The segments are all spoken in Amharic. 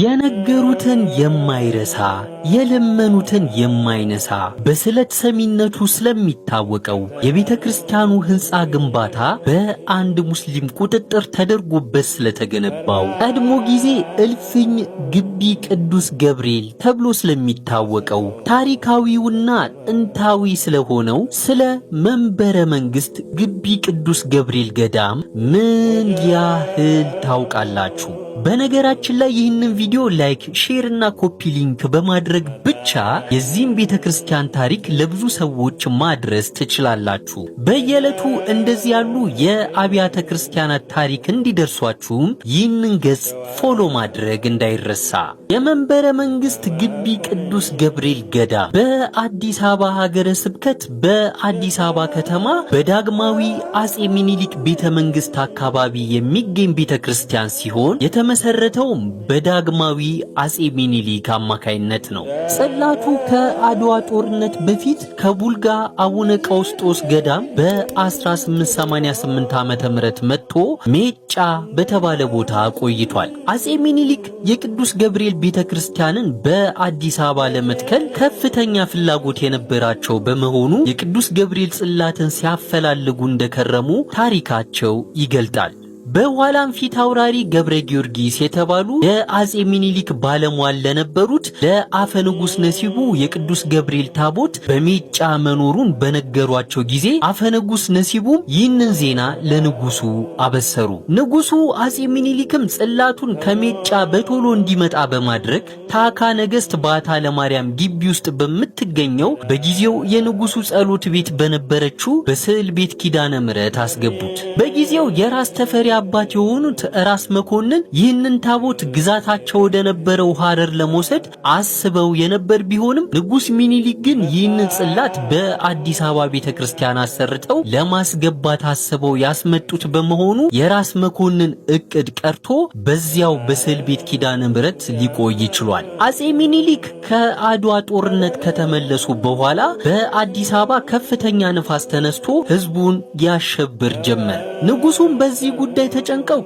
የነገሩትን የማይረሳ የለመኑትን የማይነሳ በስለት ሰሚነቱ ስለሚታወቀው የቤተ ክርስቲያኑ ህንጻ ግንባታ በአንድ ሙስሊም ቁጥጥር ተደርጎበት ስለተገነባው ቀድሞ ጊዜ እልፍኝ ግቢ ቅዱስ ገብርኤል ተብሎ ስለሚታወቀው ታሪካዊውና ጥንታዊ ስለሆነው ስለ መንበረ መንግስት ግቢ ቅዱስ ገብርኤል ገዳም ምን ያህል ታውቃላችሁ? በነገራችን ላይ ይህንን ቪዲዮ ላይክ፣ ሼር እና ኮፒ ሊንክ በማድረግ ብቻ የዚህን ቤተክርስቲያን ታሪክ ለብዙ ሰዎች ማድረስ ትችላላችሁ። በየዕለቱ እንደዚህ ያሉ የአብያተ ክርስቲያናት ታሪክ እንዲደርሷችሁም ይህንን ገጽ ፎሎ ማድረግ እንዳይረሳ። የመንበረ መንግስት ግቢ ቅዱስ ገብርኤል ገዳም በአዲስ አበባ ሀገረ ስብከት በአዲስ አበባ ከተማ በዳግማዊ አጼ ሚኒሊክ ቤተ መንግስት አካባቢ የሚገኝ ቤተክርስቲያን ሲሆን የተመሰረተውም በዳግማዊ አጼ ሚኒሊክ አማካይነት ነው። ጽላቱ ከአድዋ ጦርነት በፊት ከቡልጋ አቡነ ቀውስጦስ ገዳም በ1888 ዓመተ ምህረት መጥቶ ሜጫ በተባለ ቦታ ቆይቷል። አጼ ሚኒሊክ የቅዱስ ገብርኤል ቤተክርስቲያንን በአዲስ አበባ ለመትከል ከፍተኛ ፍላጎት የነበራቸው በመሆኑ የቅዱስ ገብርኤል ጽላትን ሲያፈላልጉ እንደከረሙ ታሪካቸው ይገልጣል። በኋላም ፊት አውራሪ ገብረ ጊዮርጊስ የተባሉ የአጼ ሚኒሊክ ባለሟል ለነበሩት ለአፈ ንጉስ ነሲቡ የቅዱስ ገብርኤል ታቦት በሜጫ መኖሩን በነገሯቸው ጊዜ አፈ ንጉስ ነሲቡ ይህንን ዜና ለንጉሱ አበሰሩ። ንጉሱ አጼ ሚኒሊክም ጽላቱን ከሜጫ በቶሎ እንዲመጣ በማድረግ ታካ ነገስት ባታ ለማርያም ግቢ ውስጥ በምትገኘው በጊዜው የንጉሱ ጸሎት ቤት በነበረችው በስዕል ቤት ኪዳነ ምሕረት አስገቡት። በጊዜው የራስ ተፈሪ አባት የሆኑት ራስ መኮንን ይህንን ታቦት ግዛታቸው ወደ ነበረው ሐረር ለመውሰድ አስበው የነበር ቢሆንም ንጉስ ሚኒሊክ ግን ይህንን ጽላት በአዲስ አበባ ቤተክርስቲያን አሰርተው ለማስገባት አስበው ያስመጡት በመሆኑ የራስ መኮንን እቅድ ቀርቶ በዚያው በስዕል ቤት ኪዳነ ምሕረት ሊቆይ ይችላል። አጼ ሚኒሊክ ከአድዋ ጦርነት ከተመለሱ በኋላ በአዲስ አበባ ከፍተኛ ንፋስ ተነስቶ ህዝቡን ያሸብር ጀመር። ንጉሱም በዚህ ጉዳይ ተጨንቀው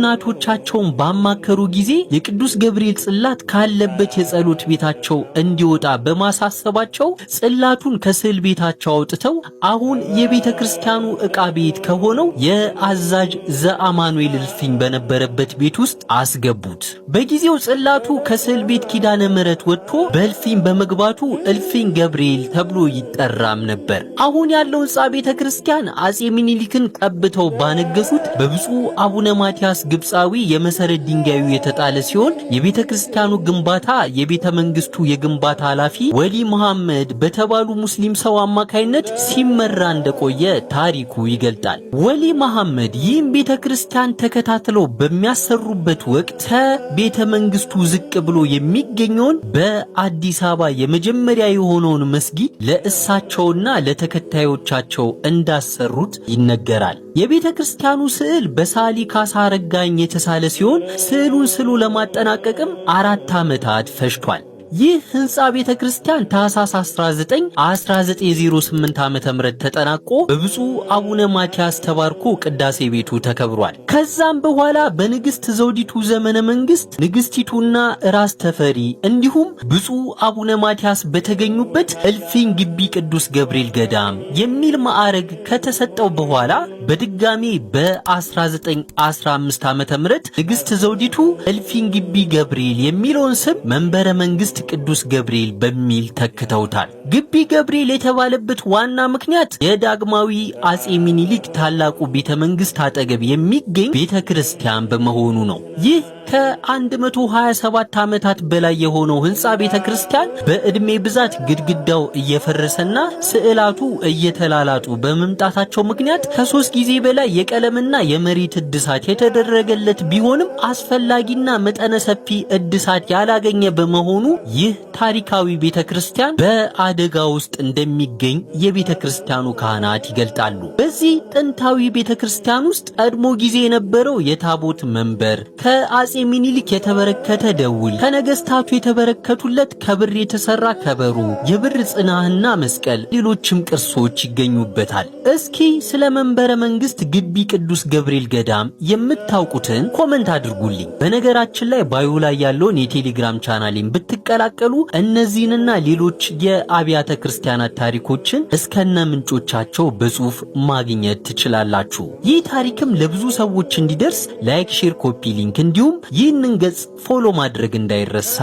ካህናቶቻቸውን ባማከሩ ጊዜ የቅዱስ ገብርኤል ጽላት ካለበት የጸሎት ቤታቸው እንዲወጣ በማሳሰባቸው ጽላቱን ከስዕል ቤታቸው አውጥተው አሁን የቤተ ክርስቲያኑ ዕቃ ቤት ከሆነው የአዛዥ ዘአማኑኤል እልፍኝ በነበረበት ቤት ውስጥ አስገቡት። በጊዜው ጽላቱ ከስዕል ቤት ኪዳነ ምሕረት ወጥቶ በእልፍኝ በመግባቱ እልፍኝ ገብርኤል ተብሎ ይጠራም ነበር። አሁን ያለው ሕንጻ ቤተ ክርስቲያን አጼ ሚኒሊክን ቀብተው ባነገሱት በብፁዕ አቡነ ማቲያስ ግብፃዊ የመሰረት ድንጋዩ የተጣለ ሲሆን የቤተ ክርስቲያኑ ግንባታ የቤተ መንግስቱ የግንባታ ኃላፊ ወሊ መሐመድ በተባሉ ሙስሊም ሰው አማካይነት ሲመራ እንደቆየ ታሪኩ ይገልጣል። ወሊ መሐመድ ይህም ቤተ ክርስቲያን ተከታትለው በሚያሰሩበት ወቅት ከቤተ መንግስቱ ዝቅ ብሎ የሚገኘውን በአዲስ አበባ የመጀመሪያ የሆነውን መስጊድ ለእሳቸውና ለተከታዮቻቸው እንዳሰሩት ይነገራል። የቤተ ክርስቲያኑ ስዕል በሳሊ ካሳ አረጋኝ የተሳለ ሲሆን ስዕሉን ስሎ ለማጠናቀቅም 4 ዓመታት ፈጅቷል። ይህ ህንጻ ቤተ ክርስቲያን ታኅሳስ 1908 ዓመተ ምህረት ተጠናቆ በብፁዕ አቡነ ማቲያስ ተባርኮ ቅዳሴ ቤቱ ተከብሯል። ከዛም በኋላ በንግስት ዘውዲቱ ዘመነ መንግስት ንግስቲቱና ራስ ተፈሪ እንዲሁም ብፁዕ አቡነ ማቲያስ በተገኙበት እልፍኝ ግቢ ቅዱስ ገብርኤል ገዳም የሚል ማዕረግ ከተሰጠው በኋላ በድጋሚ በ1915 ዓመተ ምህረት ንግስት ዘውዲቱ እልፍኝ ግቢ ገብርኤል የሚለውን ስም መንበረ መንግስት ቅዱስ ገብርኤል በሚል ተክተውታል። ግቢ ገብርኤል የተባለበት ዋና ምክንያት የዳግማዊ አጼ ሚኒሊክ ታላቁ ቤተ መንግስት አጠገብ የሚገኝ ቤተክርስቲያን በመሆኑ ነው። ይህ ከ127 ዓመታት በላይ የሆነው ህንጻ ቤተክርስቲያን በእድሜ ብዛት ግድግዳው እየፈረሰና ስዕላቱ እየተላላጡ በመምጣታቸው ምክንያት ከ3 ጊዜ በላይ የቀለምና የመሬት እድሳት የተደረገለት ቢሆንም አስፈላጊና መጠነ ሰፊ እድሳት ያላገኘ በመሆኑ ይህ ታሪካዊ ቤተክርስቲያን በአደጋ ውስጥ እንደሚገኝ የቤተክርስቲያኑ ካህናት ይገልጣሉ። በዚህ ጥንታዊ ቤተክርስቲያን ውስጥ ቀድሞ ጊዜ የነበረው የታቦት መንበር ከአጼ ሚኒሊክ የተበረከተ ደውል፣ ከነገስታቱ የተበረከቱለት ከብር የተሰራ ከበሮ፣ የብር ጽናህና መስቀል፣ ሌሎችም ቅርሶች ይገኙበታል። እስኪ ስለ መንበረ መንግስት ግቢ ቅዱስ ገብርኤል ገዳም የምታውቁትን ኮመንት አድርጉልኝ። በነገራችን ላይ ባዮ ላይ ያለውን የቴሌግራም ቻናሌን ብትቀላቀሉ እነዚህንና ሌሎች የአብያተ ክርስቲያናት ታሪኮችን እስከነ ምንጮቻቸው በጽሁፍ ማግኘት ትችላላችሁ። ይህ ታሪክም ለብዙ ሰዎች እንዲደርስ ላይክ፣ ሼር፣ ኮፒ ሊንክ እንዲሁም ይህንን ገጽ ፎሎ ማድረግ እንዳይረሳ።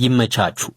ይመቻችሁ።